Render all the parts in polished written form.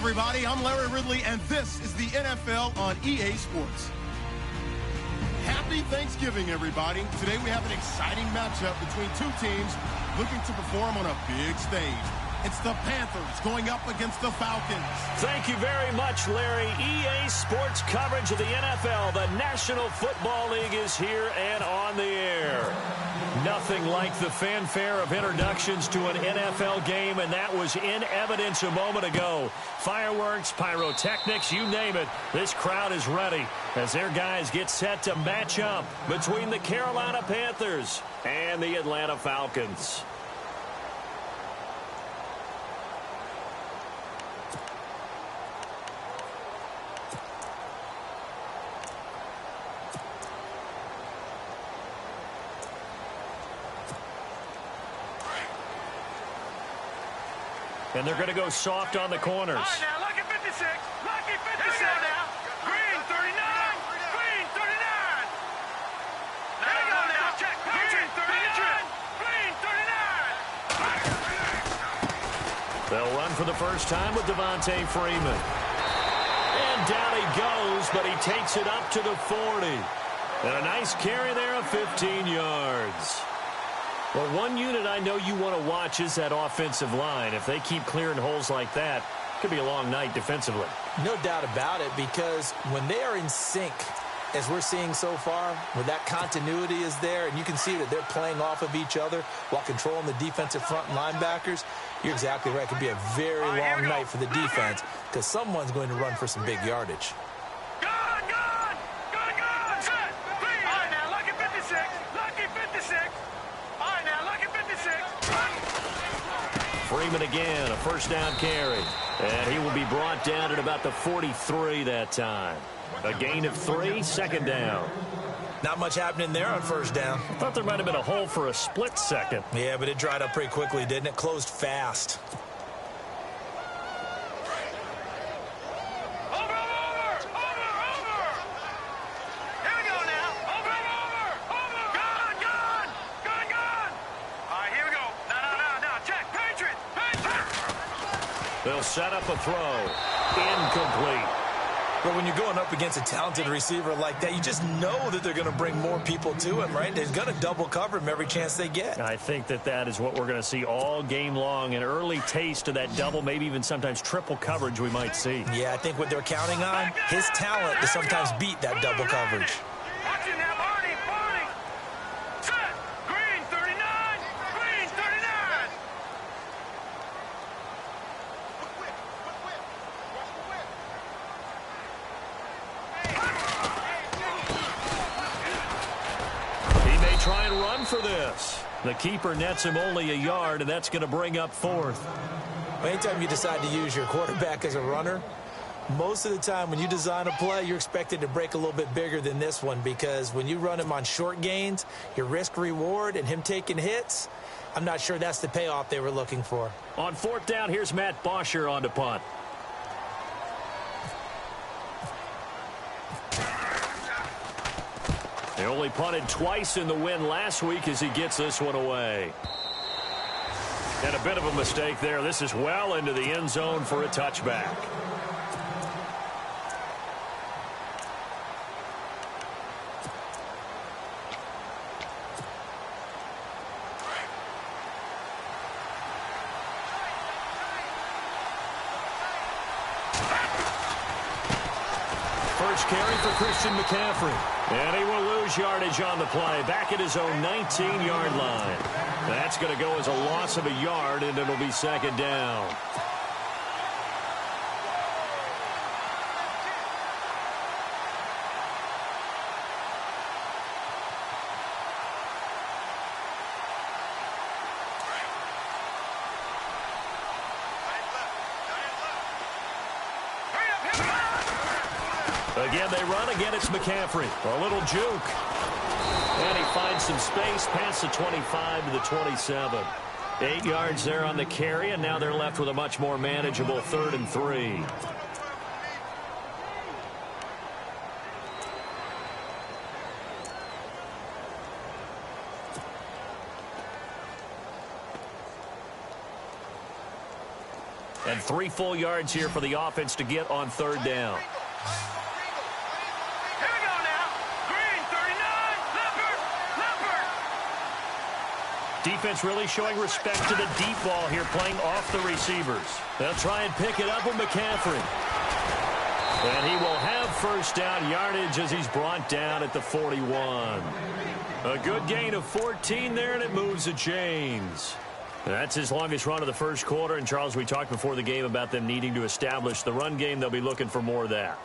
everybody. I'm Larry Ridley, and this is the NFL on EA Sports. Happy Thanksgiving, everybody. Today we have an exciting matchup between two teams looking to perform on a big stage. It's the Panthers going up against the Falcons. Thank you very much, Larry. EA Sports coverage of the NFL. The National Football League is here and on the air. Nothing like the fanfare of introductions to an NFL game, and that was in evidence a moment ago. Fireworks, pyrotechnics, you name it. This crowd is ready as their guys get set to match up between the Carolina Panthers and the Atlanta Falcons. And they're going to go soft on the corners. All right, now, lucky 56. Lucky 56 now. Green 39. Green 39. There you go now. Check. Green 39. Green 39. They'll run for the first time with Devontae Freeman. And down he goes, but he takes it up to the 40. And a nice carry there of 15 yards. Well, one unit I know you want to watch is that offensive line. If they keep clearing holes like that, it could be a long night defensively. No doubt about it, because when they are in sync, as we're seeing so far, where that continuity is there, and you can see that they're playing off of each other while controlling the defensive front linebackers, you're exactly right. It could be a very long night for the defense because someone's going to run for some big yardage. Set. Please. All right, now, lucky 56. Lucky 56. Freeman again, a first down carry. And he will be brought down at about the 43 that time. A gain of 3, second down. Not much happening there on first down. I thought there might have been a hole for a split second. Yeah, but it dried up pretty quickly, didn't it? Closed fast. They'll set up a throw. Incomplete. But when you're going up against a talented receiver like that, you just know that they're going to bring more people to him, right? They're going to double cover him every chance they get. I think that is what we're going to see all game long. An early taste of that double, maybe even sometimes triple coverage we might see. Yeah, I think what they're counting on, his talent to sometimes beat that double coverage. Try and run for this. The keeper nets him only a yard, and that's going to bring up 4th. Anytime you decide to use your quarterback as a runner, most of the time when you design a play, you're expected to break a little bit bigger than this one, because when you run him on short gains, your risk-reward and him taking hits, I'm not sure that's the payoff they were looking for. On 4th down, here's Matt Bosher on to punt. They only punted twice in the win last week as he gets this one away. And a bit of a mistake there. This is well into the end zone for a touchback. First carry for Christian McCaffrey. And he will lose yardage on the play. Back at his own 19-yard line. That's going to go as a loss of a yard, and it'll be second down. Again, they run. Again, it's McCaffrey. A little juke. And he finds some space past the 25 to the 27. 8 yards there on the carry, and now they're left with a much more manageable 3rd and 3. And 3 full yards here for the offense to get on 3rd down. Here we go now. Green, 39. Leopard. Defense really showing respect to the deep ball here, playing off the receivers. They'll try and pick it up with McCaffrey. And he will have 1st down yardage as he's brought down at the 41. A good gain of 14 there, and it moves the chains. That's his longest run of the 1st quarter. And, Charles, we talked before the game about them needing to establish the run game. They'll be looking for more of that.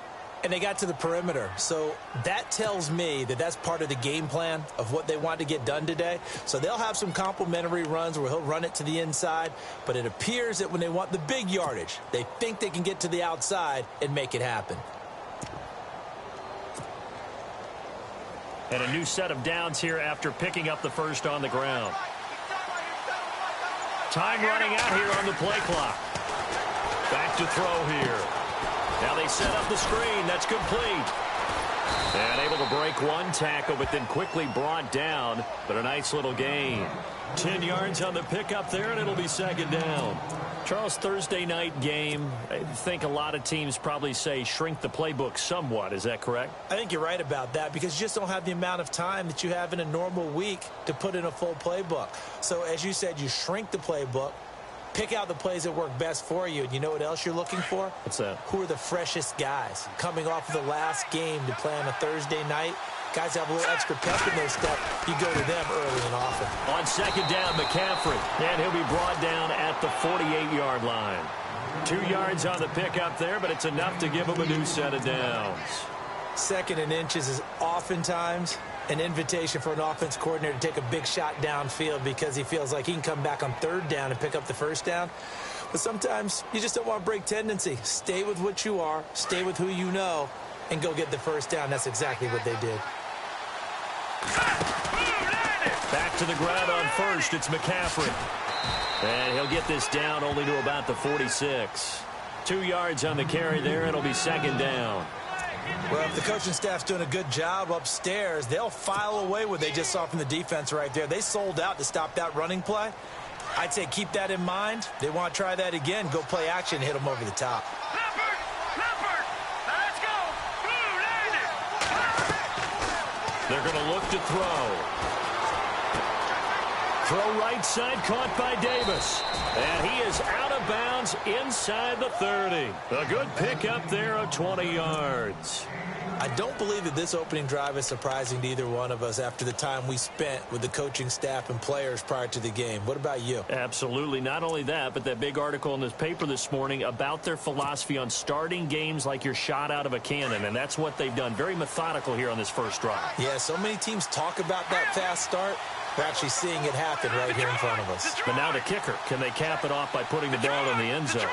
And they got to the perimeter. So that tells me that that's part of the game plan of what they want to get done today. So they'll have some complimentary runs where he'll run it to the inside. But it appears that when they want the big yardage, they think they can get to the outside and make it happen. And a new set of downs here after picking up the 1st on the ground. Time running out here on the play clock. Back to throw here. Now they set up the screen. That's complete. And able to break 1 tackle, but then quickly brought down. But a nice little gain. 10 yards on the pickup there, and it'll be 2nd down. Charles, Thursday night game, I think a lot of teams probably say shrink the playbook somewhat. Is that correct? I think you're right about that because you just don't have the amount of time that you have in a normal week to put in a full playbook. So, as you said, you shrink the playbook, pick out the plays that work best for you. And you know what else you're looking for? What's that? Who are the freshest guys coming off of the last game to play on a Thursday night? Guys have a little extra pep in their step. You go to them early and often. On 2nd down, McCaffrey. And he'll be brought down at the 48-yard line. 2 yards on the pickup there, but it's enough to give him a new set of downs. 2nd and inches is oftentimes an invitation for an offense coordinator to take a big shot downfield because he feels like he can come back on 3rd down and pick up the 1st down. But sometimes you just don't want to break tendency. Stay with what you are, stay with who you know, and go get the 1st down. That's exactly what they did. Back to the ground on 1st. It's McCaffrey. And he'll get this down only to about the 46. 2 yards on the carry there. It'll be 2nd down. Well, if the coaching staff's doing a good job upstairs, they'll file away what they just saw from the defense right there. They sold out to stop that running play. I'd say keep that in mind. They want to try that again. Go play action, hit them over the top. Leopard. Let's go. They're going to look to throw. Throw right side, caught by Davis. And he is out of bounds inside the 30. A good pickup there of 20 yards. I don't believe that this opening drive is surprising to either one of us after the time we spent with the coaching staff and players prior to the game. What about you? Absolutely. Not only that, but that big article in this paper this morning about their philosophy on starting games like you're shot out of a cannon, and that's what they've done. Very methodical here on this 1st drive. Yeah, so many teams talk about that fast start. We're actually seeing it happen right here in front of us. But now the kicker. Can they cap it off by putting the ball in the end zone?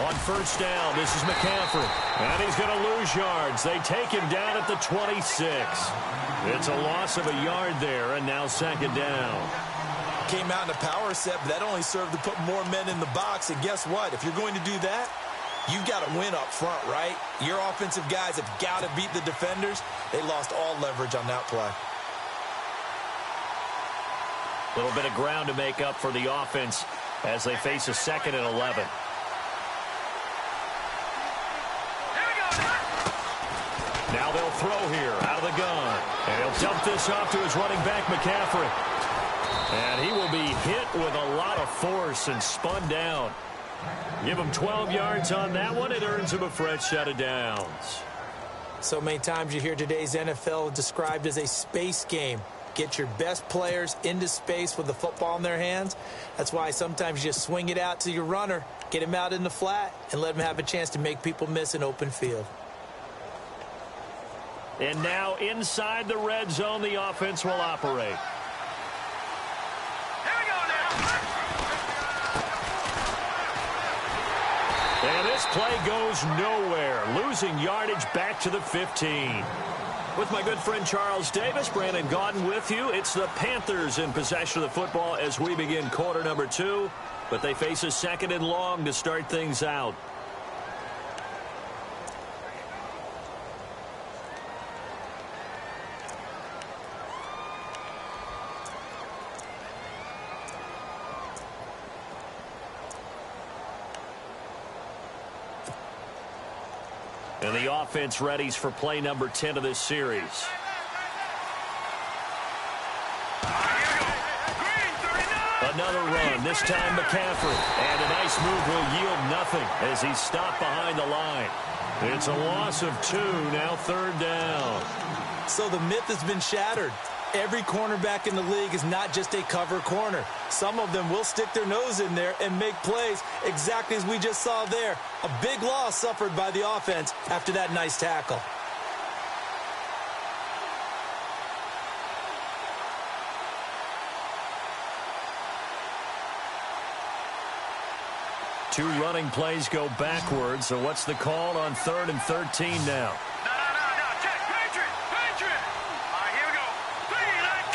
On 1st down, this is McCaffrey. And he's going to lose yards. They take him down at the 26. It's a loss of a yard there, and now 2nd down. Came out in a power set, but that only served to put more men in the box. And guess what? If you're going to do that, you've got to win up front, right? Your offensive guys have got to beat the defenders. They lost all leverage on that play. A little bit of ground to make up for the offense as they face a 2nd and 11. Now they'll throw here out of the gun. And he'll dump this off to his running back, McCaffrey. And he will be hit with a lot of force and spun down. Give him 12 yards on that one. It earns him a fresh set of downs. So many times you hear today's NFL described as a space game. Get your best players into space with the football in their hands. That's why sometimes you just swing it out to your runner, get him out in the flat, and let him have a chance to make people miss an open field. And now inside the red zone, the offense will operate. And this play goes nowhere, losing yardage back to the 15. With my good friend Charles Davis, Brandon Gaudin with you. It's the Panthers in possession of the football as we begin quarter number 2. But they face a 2nd and long to start things out. And the offense readies for play number 10 of this series. Another run, this time McCaffrey. And a nice move will yield nothing as he's stopped behind the line. It's a loss of 2, now 3rd down. So the myth has been shattered. Every cornerback in the league is not just a cover corner. Some of them will stick their nose in there and make plays exactly as we just saw there. A big loss suffered by the offense after that nice tackle. Two running plays go backwards, so what's the call on 3rd and 13 now? No. Check. Patriot. All right, here we go. 3-19.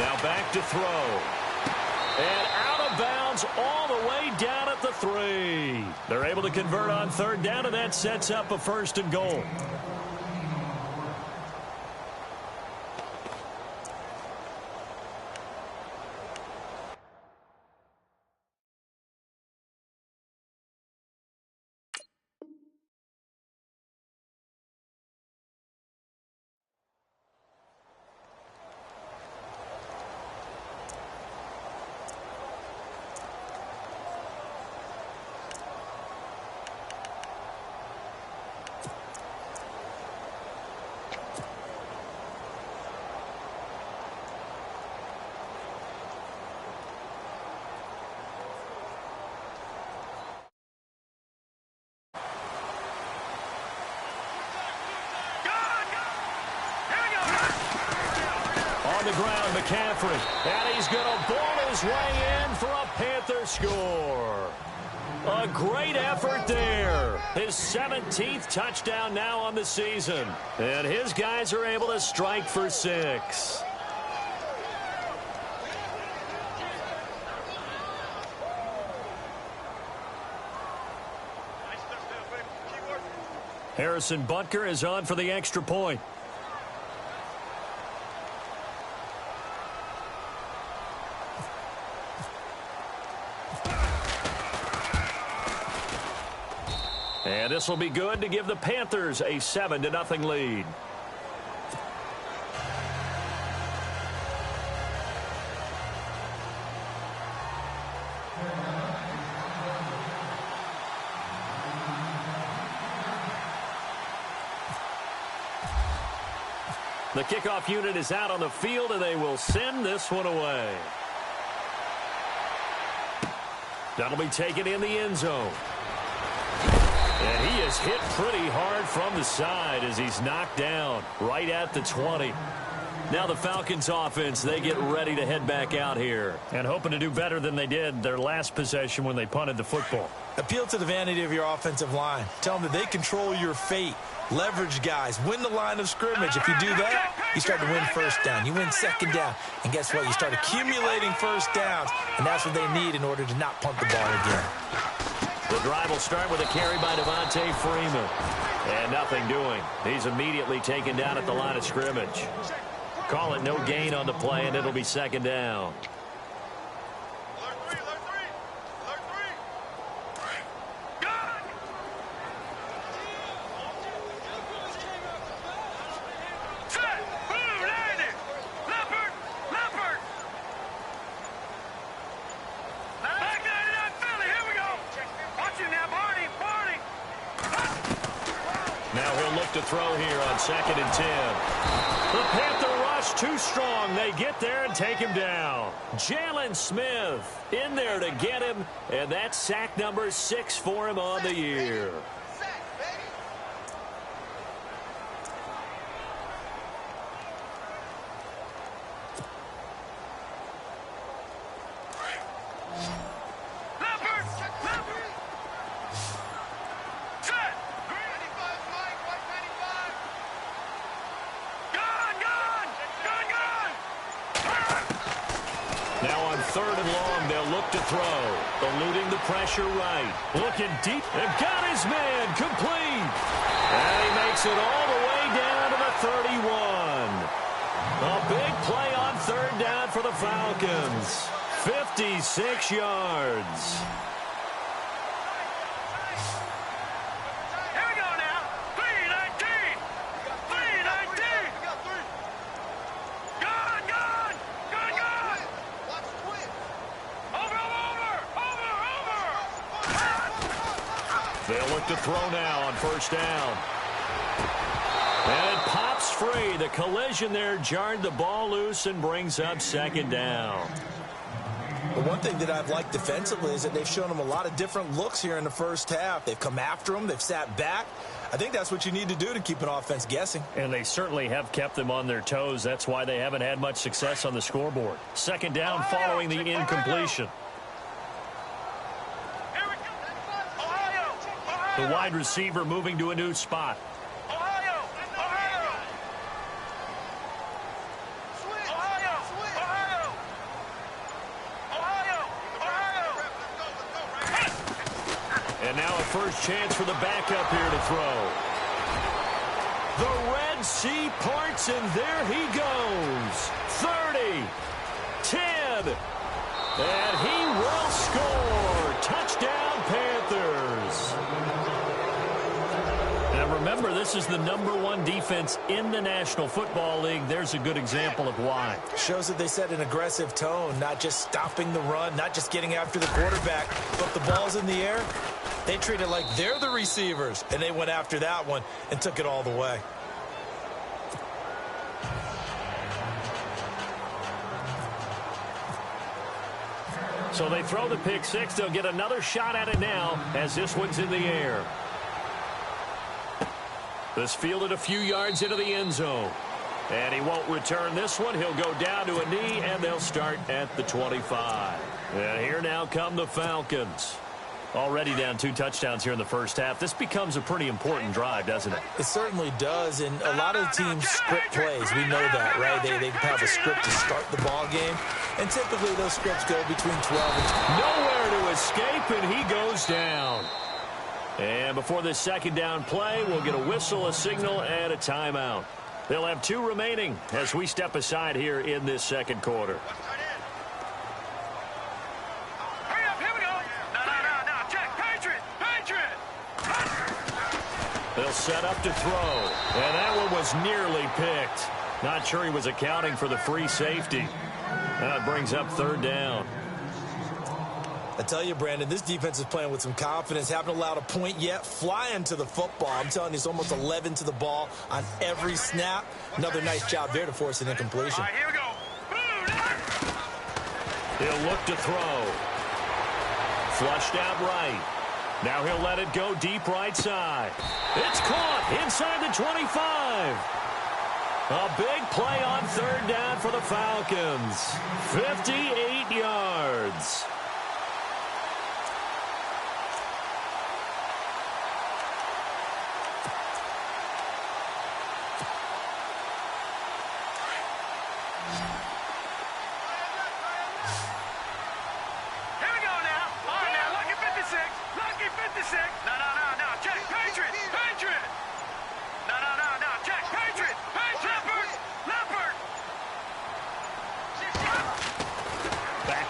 3-19. Now back to throw. And out of bounds all the way down at the 3. They're able to convert on 3rd down, and that sets up a 1st and goal. The ground, McCaffrey, and he's going to ball his way in for a Panther score. A great effort there. His 17th touchdown now on the season, and his guys are able to strike for 6. Harrison Butker is on for the extra point. And this will be good to give the Panthers a 7-0 lead. The kickoff unit is out on the field, and they will send this one away. That'll be taken in the end zone. And he is hit pretty hard from the side as he's knocked down right at the 20. Now the Falcons offense, they get ready to head back out here and hoping to do better than they did their last possession when they punted the football. Appeal to the vanity of your offensive line. Tell them that they control your fate. Leverage guys. Win the line of scrimmage. If you do that, you start to win 1st down. You win 2nd down. And guess what? You start accumulating 1st downs. And that's what they need in order to not punt the ball again. The drive will start with a carry by Devontae Freeman. And nothing doing. He's immediately taken down at the line of scrimmage. Call it no gain on the play, and it'll be 2nd down. To throw here on 2nd and 10. The Panther rush too strong. They get there and take him down. Jalen Smith in there to get him, and that's sack number 6 for him on the year. Now on 3rd and long, they'll look to throw. Eluding the pressure right. Looking deep. They've got his man complete. And he makes it all the way down to the 31. A big play on third down for the Falcons. 56 yards. Here we go now. 319. 319. Gone, gone. Gone, gone. Over. They'll look to throw now on first down. And it pops free. The collision there jarred the ball loose and brings up second down. The one thing that I've liked defensively is that they've shown them a lot of different looks here in the first half. They've come after them. They've sat back. I think that's what you need to do to keep an offense guessing. And they certainly have kept them on their toes. That's why they haven't had much success on the scoreboard. Second down following the incompletion. The wide receiver moving to a new spot. And now a first chance for the backup here to throw. The Red Sea parts, and there he goes. 30, 10, and he will score. Touchdown, Panthers. Now remember, this is the #1 defense in the National Football League. There's a good example of why. Shows that they set an aggressive tone, not just stopping the run, not just getting after the quarterback, but the ball's in the air. They treat it like they're the receivers, and they went after that one and took it all the way. So they throw the pick six. They'll get another shot at it now as this one's in the air. This fielded a few yards into the end zone. And he won't return this one. He'll go down to a knee, and they'll start at the 25. And here now come the Falcons. Already down 2 touchdowns here in the first half. This becomes a pretty important drive, doesn't it? It certainly does, and a lot of the teams script plays. We know that, right? They have a script to start the ball game, and typically those scripts go between 12 and 20. Nowhere to escape, and he goes down. And before this second down play, we'll get a whistle, a signal, and a timeout. They'll have 2 remaining as we step aside here in this second quarter. They'll set up to throw. And that one was nearly picked. Not sure he was accounting for the free safety. That brings up third down. I tell you, Brandon, this defense is playing with some confidence. Haven't allowed a point yet. Flying to the football. I'm telling you, it's almost 11 to the ball on every snap. Another nice job there to force an incompletion. All right, here we go. He'll look to throw. Flushed out right. Now he'll let it go deep right side. It's caught inside the 25. A big play on third down for the Falcons. 58 yards.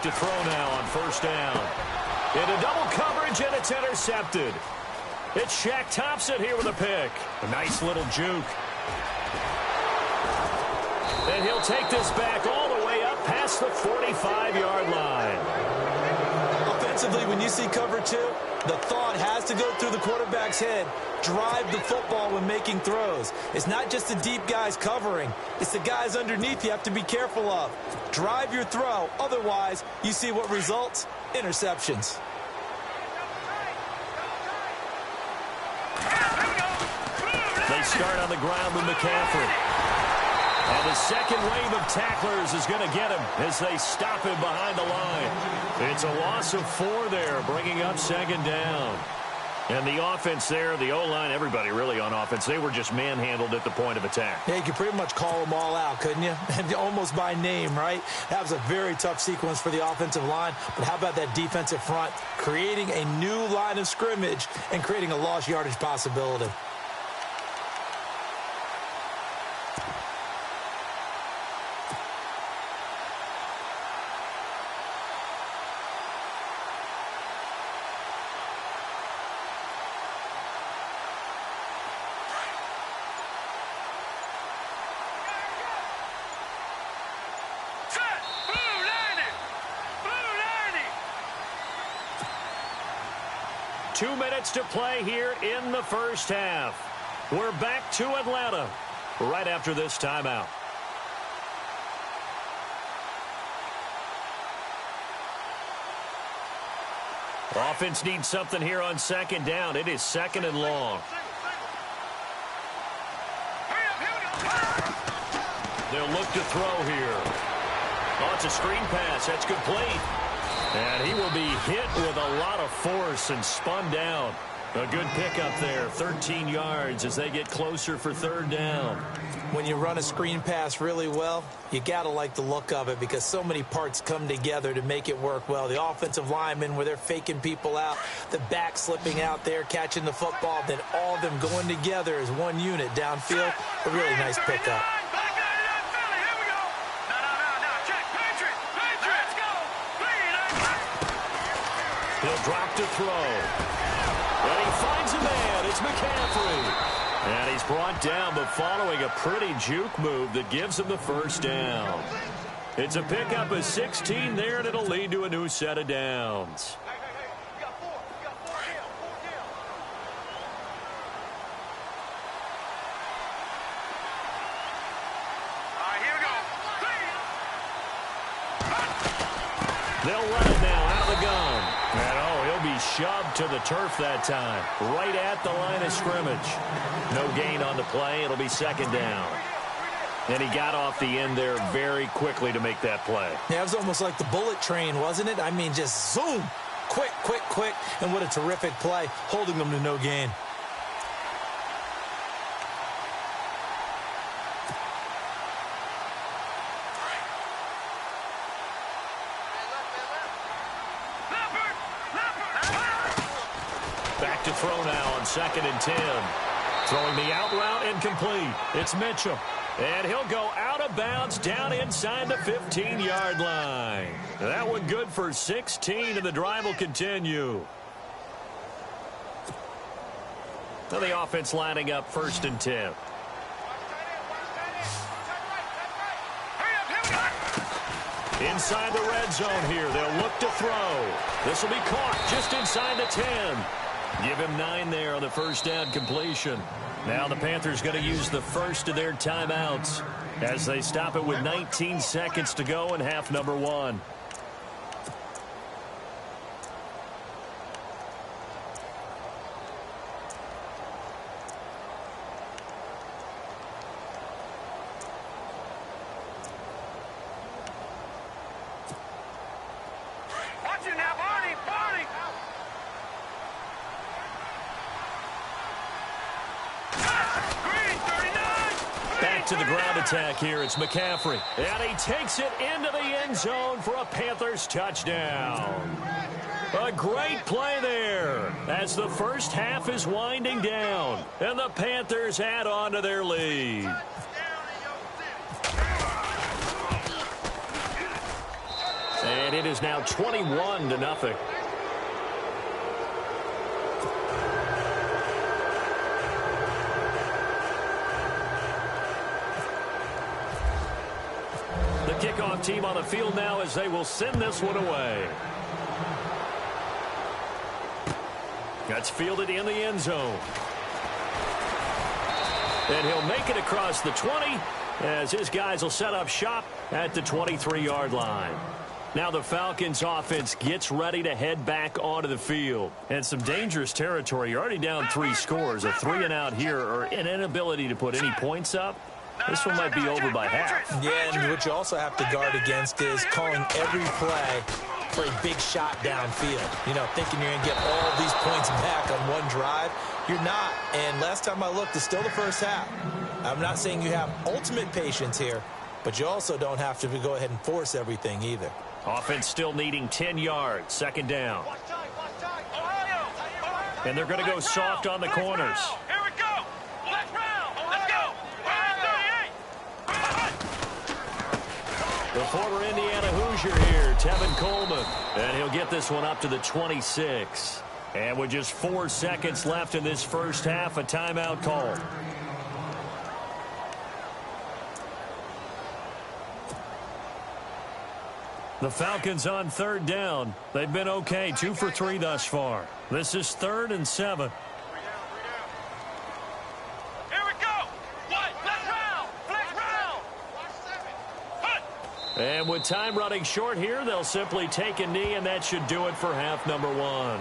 To throw now on first down. Into double coverage, and it's intercepted. It's Shaq Thompson here with a pick. A nice little juke. And he'll take this back all the way up past the 45-yard line. Offensively, when you see cover 2, the thought has to go through the quarterback's head. Drive the football when making throws. It's not just the deep guys covering. It's the guys underneath you have to be careful of. Drive your throw. Otherwise, you see what results? Interceptions. They start on the ground with McCaffrey. And the second wave of tacklers is going to get him as they stop him behind the line. It's a loss of 4 there, bringing up second down. And the offense there, the O-line, everybody really on offense, they were just manhandled at the point of attack. Yeah, you could pretty much call them all out, couldn't you? Almost by name, right? That was a very tough sequence for the offensive line. But how about that defensive front? Creating a new line of scrimmage and creating a lost yardage possibility. 2 minutes to play here in the first half. We're back to Atlanta right after this timeout. Offense needs something here on second down. It is second and long. They'll look to throw here. Oh, it's a screen pass. That's complete. And he will be hit with a lot of force and spun down. A good pickup there, 13 yards as they get closer for third down. When you run a screen pass really well, you got to like the look of it because so many parts come together to make it work well. The offensive linemen where they're faking people out, the back slipping out there, catching the football, then all of them going together as one unit downfield. A really nice pickup. He'll drop to throw. And he finds a man. It's McCaffrey. And he's brought down, but following a pretty juke move that gives him the first down. It's a pickup of 16 there, and it'll lead to a new set of downs. They'll run it now out of the gun. And he'll be shoved to the turf that time, right at the line of scrimmage. No gain on the play. It'll be second down. And he got off the end there very quickly to make that play. Yeah, it was almost like the bullet train, wasn't it? I mean, just zoom. Quick, quick, quick. And what a terrific play, holding them to no gain. Back to throw now on 2nd and 10. Throwing the out route incomplete. It's Mitchell. And he'll go out of bounds down inside the 15-yard line. That one good for 16, and the drive will continue. Now the offense lining up 1st and 10. Inside the red zone here. They'll look to throw. This will be caught just inside the 10. Give him 9 there on the first down completion. Now the Panthers going to use the first of their timeouts as they stop it with 19 seconds to go in half number 1. Watch it now, Barney! Back to the ground attack here. It's McCaffrey. And he takes it into the end zone for a Panthers touchdown. A great play there as the first half is winding down. And the Panthers add on to their lead. And it is now 21-0. The kickoff team on the field now as they will send this one away. That's fielded in the end zone. And he'll make it across the 20 as his guys will set up shop at the 23-yard line. Now the Falcons offense gets ready to head back onto the field. And some dangerous territory. You're already down 3 scores. A 3-and-out here or an inability to put any points up. This one might be over by half. Yeah, and what you also have to guard against is calling every play for a big shot downfield. You know, thinking you're going to get all these points back on one drive. You're not. And last time I looked, it's still the first half. I'm not saying you have ultimate patience here, but you also don't have to go ahead and force everything either. Offense still needing 10 yards. Second down. And they're going to go soft on the corners. Here we go. Let's go. The former Indiana Hoosier here, Tevin Coleman. And he'll get this one up to the 26. And with just 4 seconds left in this first half, a timeout call. The Falcons on third down. They've been okay, 2 for 3 thus far. This is 3rd and 7. Here we go. What? Let's round. Flex round. Put. And with time running short here, they'll simply take a knee, and that should do it for half number 1.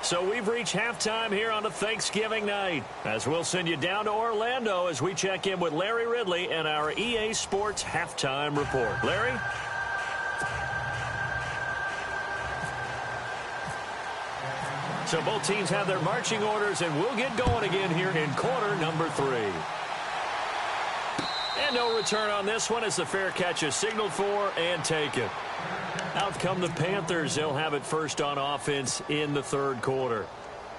So we've reached halftime here on a Thanksgiving night, as we'll send you down to Orlando as we check in with Larry Ridley and our EA Sports Halftime Report. Larry? So both teams have their marching orders, and we'll get going again here in quarter number 3. And no return on this one as the fair catch is signaled for and taken. Out come the Panthers. They'll have it first on offense in the 3rd quarter.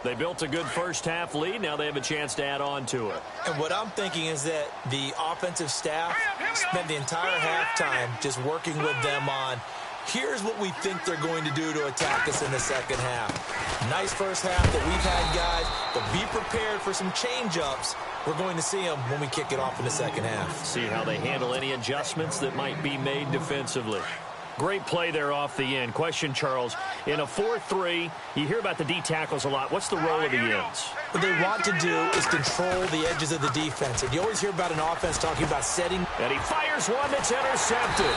They built a good first half lead. Now they have a chance to add on to it. And what I'm thinking is that the offensive staff spent the entire halftime just working with them on, here's what we think they're going to do to attack us in the second half. Nice first half that we've had, guys, but be prepared for some change-ups. We're going to see them when we kick it off in the second half. See how they handle any adjustments that might be made defensively. Great play there off the end. Question, Charles, in a 4-3, you hear about the D tackles a lot. What's the role of the ends? What they want to do is control the edges of the defense. And you always hear about an offense talking about setting. And he fires one that's intercepted.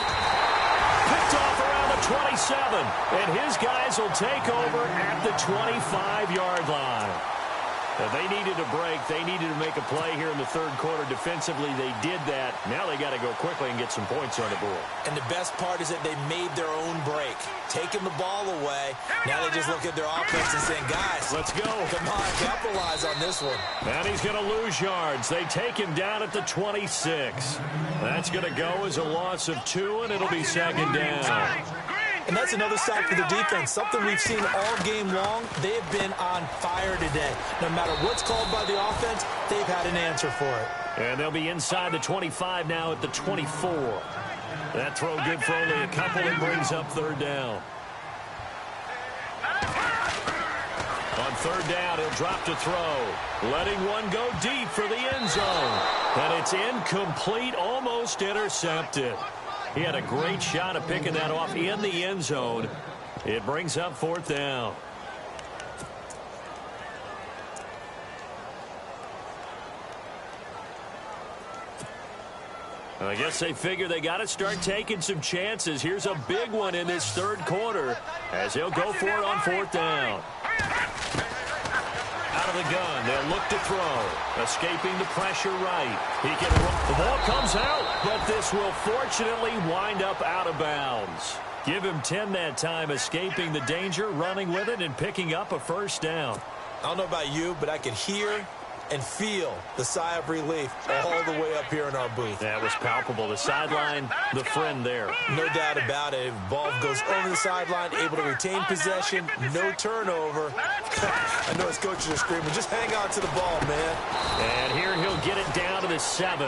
Picked off around the 27. And his guys will take over at the 25-yard line. They needed a break. They needed to make a play here in the 3rd quarter. Defensively, they did that. Now they got to go quickly and get some points on the board. And the best part is that they made their own break, taking the ball away. Now they just look at their offense and saying, guys, let's go. Come on, capitalize on this one. And he's going to lose yards. They take him down at the 26. That's going to go as a loss of 2, and it'll be 2nd down. And that's another sign for the defense, something we've seen all game long. They have been on fire today. No matter what's called by the offense, they've had an answer for it. And they'll be inside the 25 now at the 24. That throw good for only a couple. It brings up 3rd down. On 3rd down, he'll drop to throw. Letting one go deep for the end zone. And it's incomplete, almost intercepted. He had a great shot at picking that off in the end zone. It brings up 4th down. I guess they figure they got to start taking some chances. Here's a big one in this 3rd quarter as they'll go for it on 4th down. Out of the gun, they'll look to throw. Escaping the pressure right. He can run. The ball comes out, but this will fortunately wind up out of bounds. Give him 10 that time, escaping the danger, running with it, and picking up a 1st down. I don't know about you, but I could hear and feel the sigh of relief all the way up here in our booth. That was palpable. The sideline, the friend there. No doubt about it. Ball goes over the sideline, able to retain possession, no turnover. I know his coaches are screaming, just hang on to the ball, man. And here he'll get it down to the 7.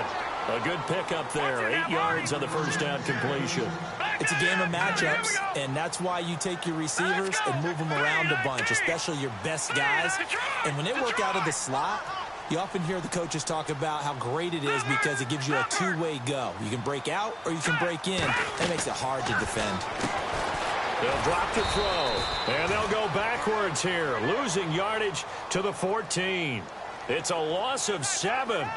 A good pickup there. 8 yards on the 1st down completion. It's a game of matchups, and that's why you take your receivers and move them around a bunch, especially your best guys. And when they work out of the slot, you often hear the coaches talk about how great it is because it gives you a two-way go. You can break out or you can break in. That makes it hard to defend. They'll drop to throw, and they'll go backwards here, losing yardage to the 14. It's a loss of 7,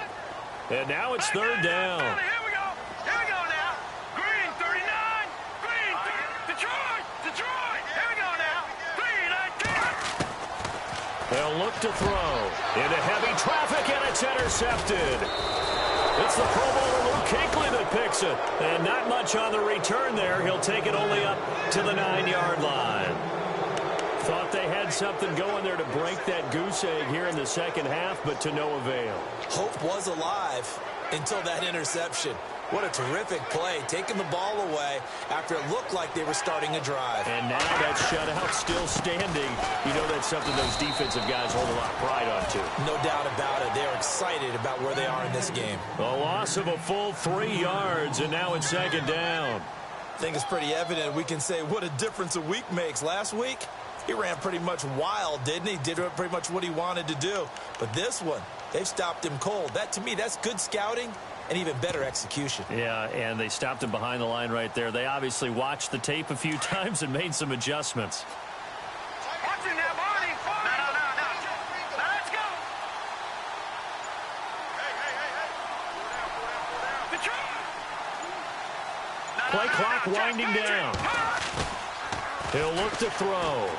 and now it's 3rd down. Here we go. Here we go now. Green, 39. Green, Detroit. Here we go now. Green, 19. They'll look to throw into heavy traffic, and it's intercepted. It's the Pro Bowler Luke Kuechly that picks it. And not much on the return there. He'll take it only up to the 9-yard line. Thought they had something going there to break that goose egg here in the second half, but to no avail. Hope was alive until that interception. What a terrific play, taking the ball away after it looked like they were starting a drive. And now that shutout still standing. You know that's something those defensive guys hold a lot of pride on, too. No doubt about it. They're excited about where they are in this game. A loss of a full 3 yards, and now it's 2nd down. I think it's pretty evident we can say what a difference a week makes. Last week, he ran pretty much wild, didn't he? Did pretty much what he wanted to do. But this one, they've stopped him cold. That, to me, that's good scouting and even better execution. Yeah, and they stopped him behind the line right there. They obviously watched the tape a few times and made some adjustments. Watching now, Barney. No. Now let's go. Hey. Play clock winding down. He'll look to throw.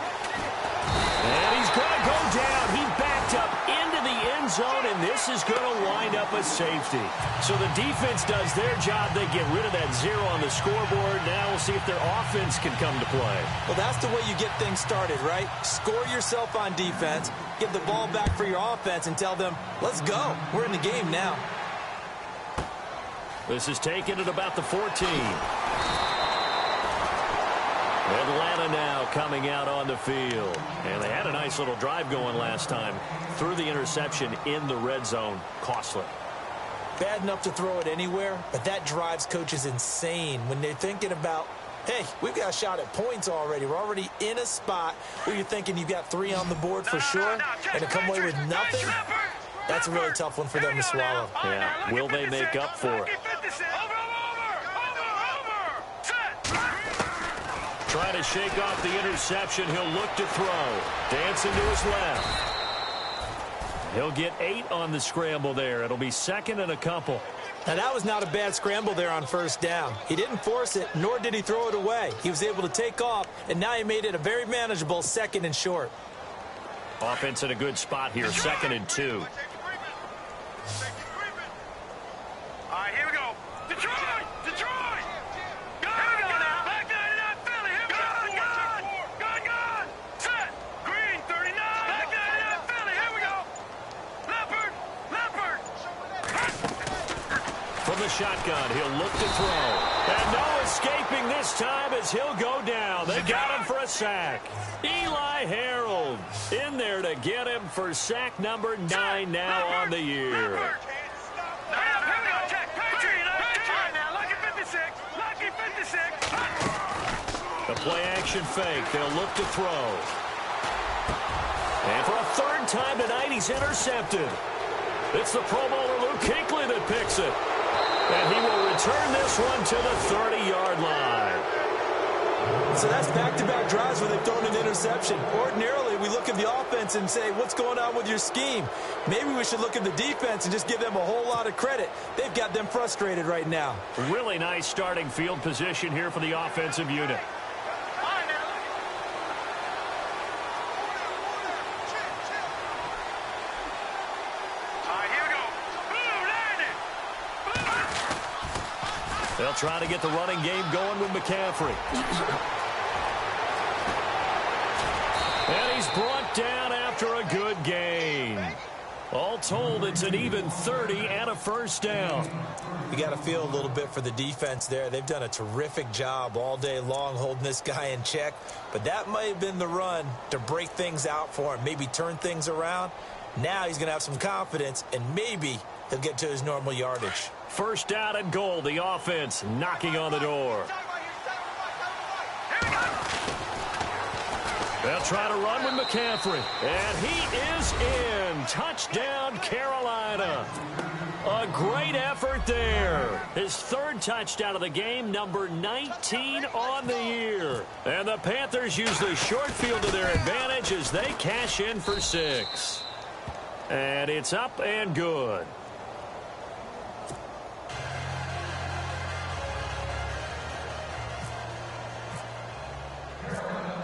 And he's going to go down. He backed up into the end zone, and this is going to wind up a safety. So the defense does their job. They get rid of that 0 on the scoreboard. Now we'll see if their offense can come to play. Well, that's the way you get things started, right? Score yourself on defense, give the ball back for your offense, and tell them, let's go. We're in the game now. This is taken at about the 14. Atlanta now coming out on the field. And they had a nice little drive going last time. Threw the interception in the red zone. Costly. Bad enough to throw it anywhere, but that drives coaches insane when they're thinking about, hey, we've got a shot at points already. We're already in a spot where you're thinking you've got 3 on the board for sure, and to come away with nothing, that's a really tough one for them to swallow. Yeah, will they make up for it? Trying to shake off the interception. He'll look to throw. Dancing to his left. He'll get 8 on the scramble there. It'll be 2nd and a couple. Now, that was not a bad scramble there on 1st down. He didn't force it, nor did he throw it away. He was able to take off, and now he made it a very manageable 2nd and short. Offense in a good spot here, 2nd and 2. All right, here we go. Detroit! Here we go now. Back 99 Philly. Here we go. Gun. Set. Green 39. Back 99 Philly. Here we go. Leopard. From the shotgun, he'll look to throw. And no escaping this time as he'll go down. They got him for a sack. Eli Harold in there to get him for sack number 9 now on the year. The play-action fake. They'll look to throw. And for a 3rd time tonight, he's intercepted. It's the Pro Bowler Luke Kuechly that picks it. And he will return this one to the 30-yard line. So that's back-to-back drives where they've thrown an interception. Ordinarily, we look at the offense and say, what's going on with your scheme? Maybe we should look at the defense and just give them a whole lot of credit. They've got them frustrated right now. Really nice starting field position here for the offensive unit. They'll try to get the running game going with McCaffrey. And he's brought down after a good gain. All told, it's an even 30 and a 1st down. You got to feel a little bit for the defense there. They've done a terrific job all day long holding this guy in check. But that might have been the run to break things out for him, maybe turn things around. Now he's going to have some confidence, and maybe he'll get to his normal yardage. 1st down and goal. The offense knocking on the door. They'll try to run with McCaffrey. And he is in. Touchdown, Carolina. A great effort there. His 3rd touchdown of the game, number 19 on the year. And the Panthers use the short field to their advantage as they cash in for 6. And it's up and good.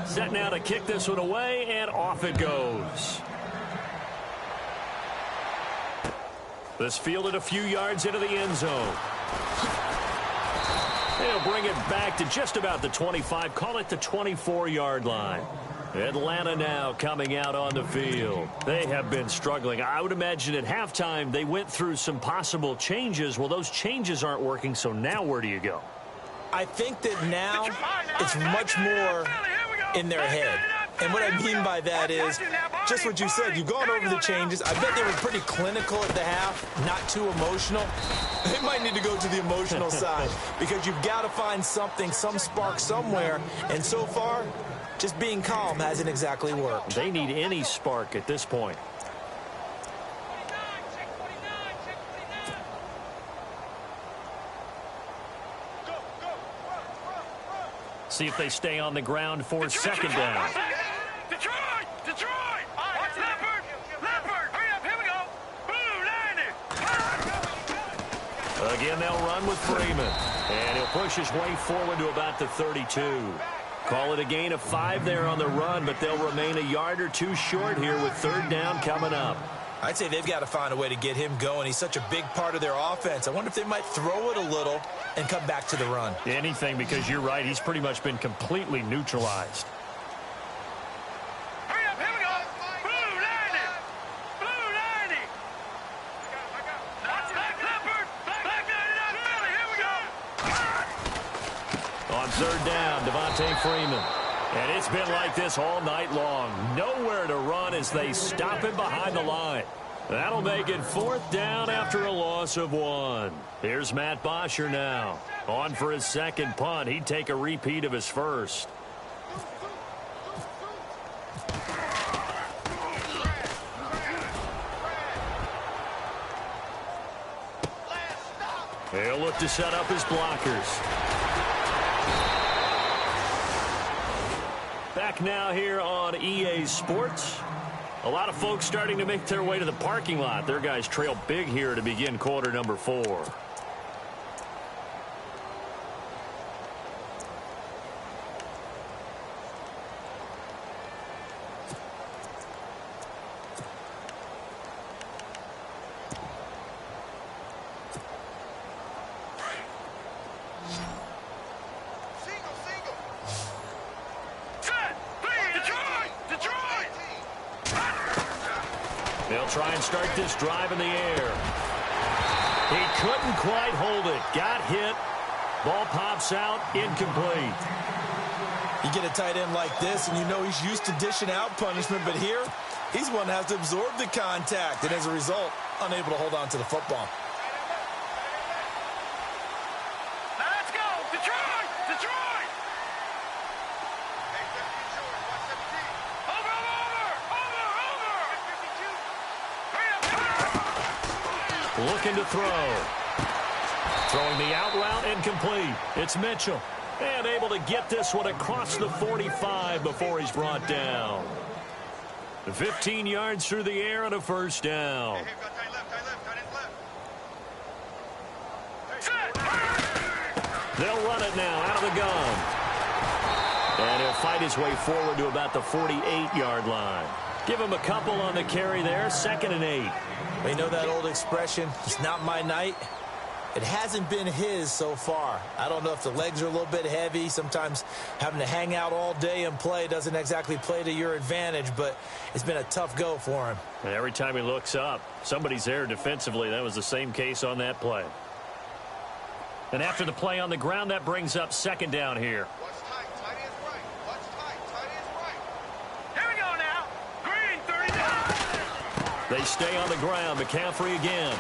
Set now to kick this one away, and off it goes. This fielded a few yards into the end zone. They'll bring it back to just about the 25, call it the 24-yard line. Atlanta now coming out on the field. They have been struggling. I would imagine at halftime they went through some possible changes. Well, those changes aren't working, so now where do you go? I think that now it's much more in their head. And what I mean by that is just what you said. You've gone over the changes. I bet they were pretty clinical at the half, not too emotional. They might need to go to the emotional side because you've got to find something, some spark somewhere. And so far, just being calm hasn't exactly worked. They need any spark at this point. See if they stay on the ground for second down. Detroit! Watch Leopard! Hurry up, here we go! Blue, 90! Again, they'll run with Freeman. And he'll push his way forward to about the 32. Call it a gain of 5 there on the run, but they'll remain a yard or two short here with third down coming up. I'd say they've got to find a way to get him going. He's such a big part of their offense. I wonder if they might throw it a little and come back to the run. Anything, because you're right. He's pretty much been completely neutralized. Hurry up, here we go! Blue, 90! Blue, 90! Black Leopard! Black 99 Philly, here we go! On third down, Devontae Freeman. And it's been like this all night long. Nowhere to run as they stop him behind the line. That'll make it fourth down after a loss of 1. Here's Matt Bosher now. On for his second punt. He'd take a repeat of his first. He'll look to set up his blockers. Back now here on EA Sports. A lot of folks starting to make their way to the parking lot. Their guys trail big here to begin quarter number 4. They'll try and start this drive in the air. He couldn't quite hold it. Got hit. Ball pops out. Incomplete. You get a tight end like this, and you know he's used to dishing out punishment, but here, he's one that has to absorb the contact, and as a result, unable to hold on to the football. Now let's go! Detroit! Looking to throw. Throwing the out route, incomplete. It's Mitchell. And able to get this one across the 45 before he's brought down. 15 yards through the air and a first down. They'll run it now out of the gun. And he'll fight his way forward to about the 48-yard line. Give him a couple on the carry there. 2nd and 8. You know that old expression, it's not my night? It hasn't been his so far. I don't know if the legs are a little bit heavy. Sometimes having to hang out all day and play doesn't exactly play to your advantage, but it's been a tough go for him. And every time he looks up, somebody's there defensively. That was the same case on that play. And after the play on the ground, that brings up 2nd down here. They stay on the ground. McCaffrey again.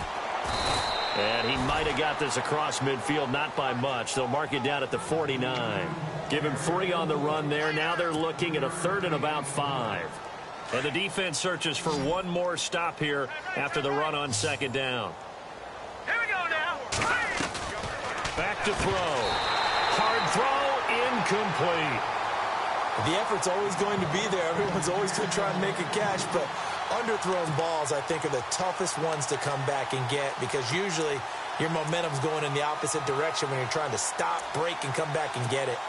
And he might have got this across midfield, not by much. They'll mark it down at the 49. Give him 3 on the run there. Now they're looking at a 3rd and about 5. And the defense searches for one more stop here after the run on 2nd down. Here we go now. Back to throw. Hard throw, incomplete. The effort's always going to be there. Everyone's always going to try and make a catch, but underthrown balls, I think, are the toughest ones to come back and get because usually your momentum's going in the opposite direction when you're trying to stop, break, and come back and get it.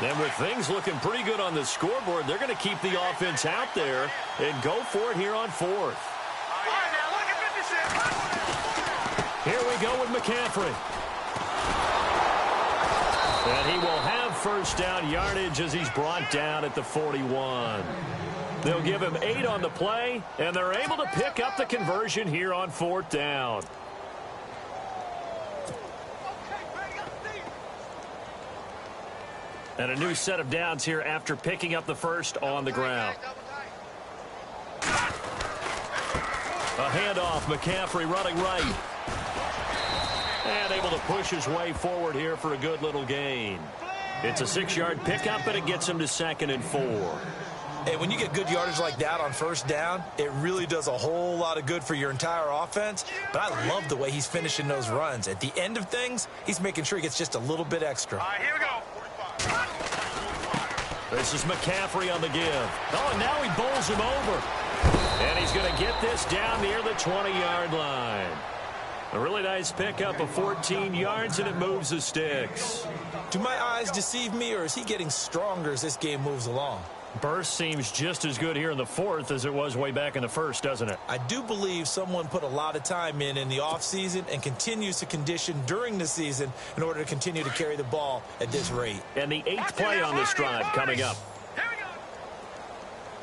And with things looking pretty good on the scoreboard, they're going to keep the offense out there and go for it here on 4th. All right, now look at 56. Here we go with McCaffrey. And he will have first down yardage as he's brought down at the 41. They'll give him 8 on the play, and they're able to pick up the conversion here on 4th down. And a new set of downs here after picking up the first on the ground. A handoff, McCaffrey running right. And able to push his way forward here for a good little gain. It's a 6-yard pickup, and it gets him to 2nd and 4. And when you get good yardage like that on first down, it really does a whole lot of good for your entire offense. But I love the way he's finishing those runs. At the end of things, he's making sure he gets just a little bit extra. All right, here we go. This is McCaffrey on the give. Oh, and now he bowls him over. And he's going to get this down near the 20-yard line. A really nice pickup of 14 yards, and it moves the sticks. Do my eyes deceive me, or is he getting stronger as this game moves along? Burst seems just as good here in the fourth as it was way back in the first, doesn't it? I do believe someone put a lot of time in the offseason and continues to condition during the season in order to continue to carry the ball at this rate. And the 8th play on this drive coming up. Here we go.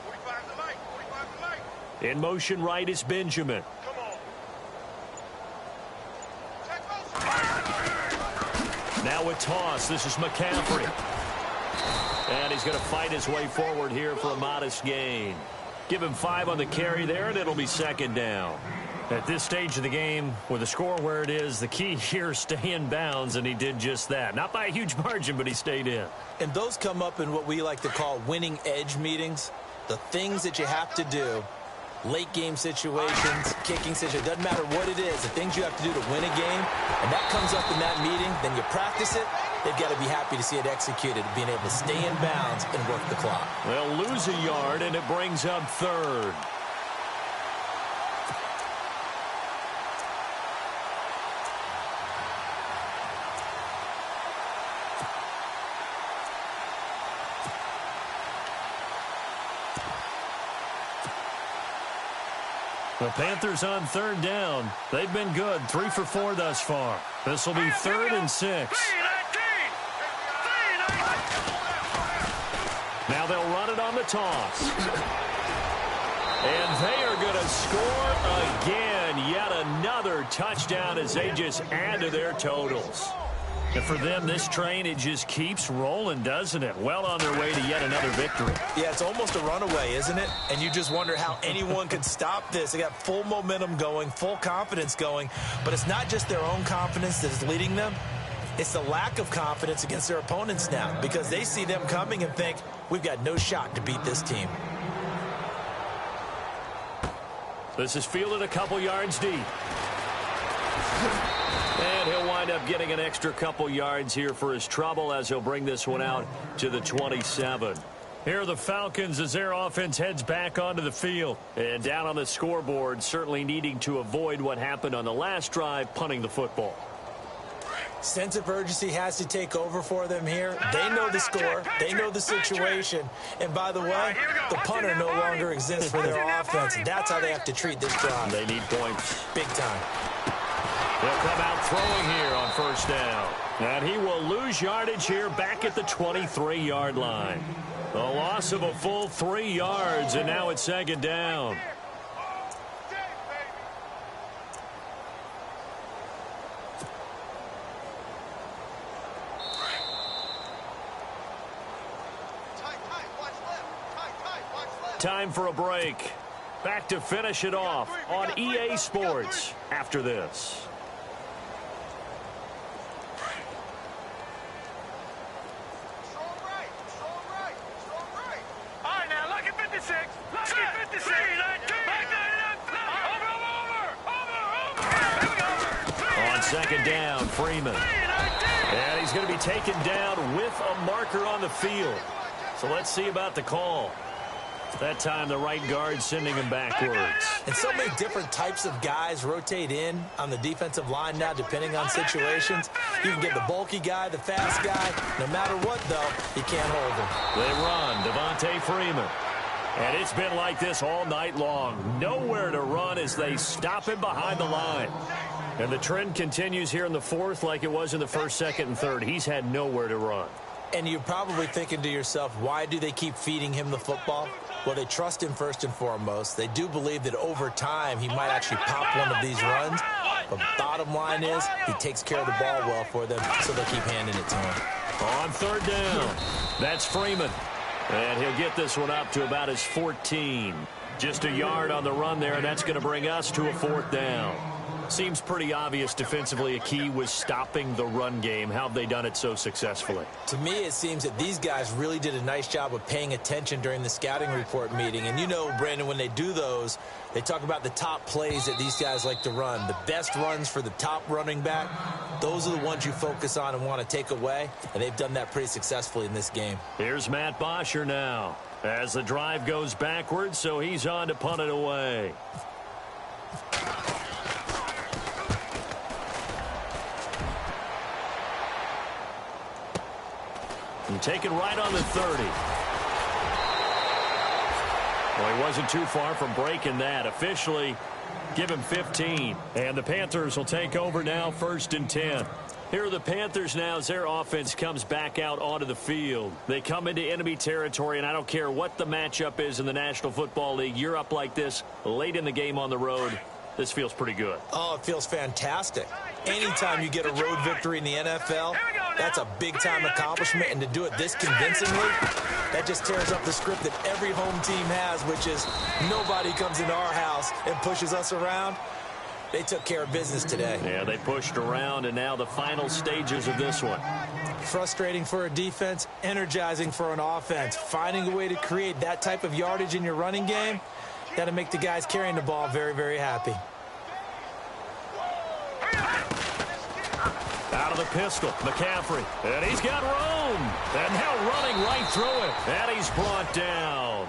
45 to the mic. 45 to the mic. In motion right is Benjamin. Come on. Now with toss, this is McCaffrey. And he's going to fight his way forward here for a modest gain. Give him 5 on the carry there, and it'll be second down. At this stage of the game, with the score where it is, the key here is stay in bounds, and he did just that. Not by a huge margin, but he stayed in. And those come up in what we like to call winning edge meetings. The things that you have to do, late game situations, kicking situations, doesn't matter what it is, the things you have to do to win a game, and that comes up in that meeting, then you practice it. They've got to be happy to see it executed, being able to stay in bounds and work the clock. They'll lose a yard, and it brings up third. The Panthers on third down. They've been good, 3 for 4 thus far. This will be 3rd and 6. Now they'll run it on the toss. And they are going to score again. Yet another touchdown as they just add to their totals. And for them, this train, it just keeps rolling, doesn't it? Well on their way to yet another victory. Yeah, it's almost a runaway, isn't it? And you just wonder how anyone could stop this. They got full momentum going, full confidence going. But it's not just their own confidence that is leading them. It's the lack of confidence against their opponents now, because they see them coming and think, we've got no shot to beat this team. This is fielded a couple yards deep. And he'll wind up getting an extra couple yards here for his trouble as he'll bring this one out to the 27. Here are the Falcons as their offense heads back onto the field. And down on the scoreboard, certainly needing to avoid what happened on the last drive, punting the football. Sense of urgency has to take over for them here. They know the score. They know the situation. And by the way, the punter no longer exists for their offense. That's how they have to treat this drive. They need points. Big time. He'll come out throwing here on first down. And he will lose yardage here back at the 23-yard line. A loss of a full 3 yards, and now it's second down. Time for a break. Back to finish it off on EA Sports after this. All right, now, lucky 56. Lucky 56. Over. On second down, Freeman. And he's going to be taken down with a marker on the field. So let's see about the call. That time the right guard sending him backwards. And so many different types of guys rotate in on the defensive line now depending on situations. You can get the bulky guy, the fast guy. No matter what, though, you can't hold him. They run, Devontae Freeman. And it's been like this all night long. Nowhere to run as they stop him behind the line. And the trend continues here in the fourth like it was in the first, second, and third. He's had nowhere to run. And you're probably thinking to yourself, why do they keep feeding him the football? Well, they trust him first and foremost. They do believe that over time he might actually pop one of these runs. But bottom line is he takes care of the ball well for them, so they'll keep handing it to him. On third down, that's Freeman. And he'll get this one up to about his 14. Just a yard on the run there, and that's going to bring us to a fourth down. Seems pretty obvious defensively a key was stopping the run game. How have they done it so successfully? To me, it seems that these guys really did a nice job of paying attention during the scouting report meeting. And you know, Brandon, when they do those, they talk about the top plays that these guys like to run. The best runs for the top running back, those are the ones you focus on and want to take away. And they've done that pretty successfully in this game. Here's Matt Bosher now as the drive goes backwards, so he's on to punt it away. And taken right on the 30. Well, he wasn't too far from breaking that. Officially, give him 15. And the Panthers will take over now, 1st and 10. Here are the Panthers now as their offense comes back out onto the field. They come into enemy territory, and I don't care what the matchup is in the National Football League. You're up like this late in the game on the road. This feels pretty good. Oh, it feels fantastic. Anytime you get a road victory in the NFL, that's a big-time accomplishment, and to do it this convincingly, that just tears up the script that every home team has, which is nobody comes into our house and pushes us around. They took care of business today. Yeah, they pushed around, and now the final stages of this one. Frustrating for a defense, energizing for an offense. Finding a way to create that type of yardage in your running game, that'll make the guys carrying the ball very, very happy. Out of the pistol, McCaffrey, and he's got room. And now running right through it, and he's brought down.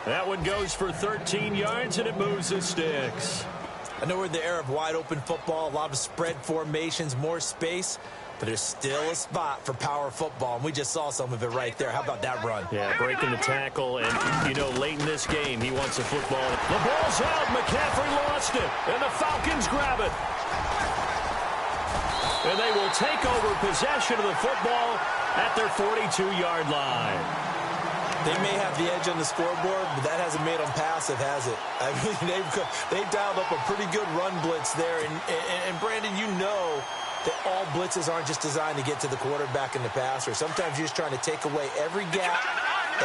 That one goes for 13 yards, and it moves the sticks. I know we're in the era of wide-open football, a lot of spread formations, more space, but there's still a spot for power football, and we just saw some of it right there. How about that run? Yeah, breaking the tackle, and, you know, late in this game, he wants the football. The ball's out. McCaffrey lost it, and the Falcons grab it. And they will take over possession of the football at their 42-yard line. They may have the edge on the scoreboard, but that hasn't made them passive, has it? I mean, they've dialed up a pretty good run blitz there. And Brandon, you know that all blitzes aren't just designed to get to the quarterback and the passer. Sometimes you're just trying to take away every gap,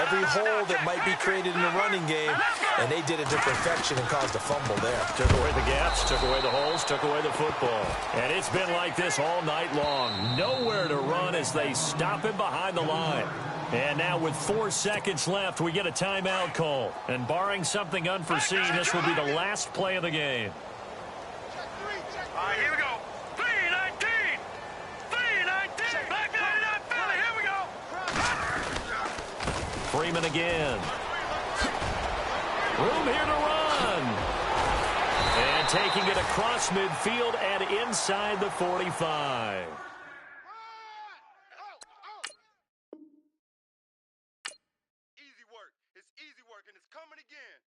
every hole that might be created in the running game, and they did it to perfection and caused a fumble there. Took away the gaps, took away the holes, took away the football. And it's been like this all night long. Nowhere to run as they stop him behind the line. And now with 4 seconds left, we get a timeout call. And barring something unforeseen, this will be the last play of the game. All right, here we go. 3-19. 3-19. Back 99 Philly. Here we go. Freeman again. Room here to run. And taking it across midfield and inside the 45. Easy work. It's easy work, and it's coming again.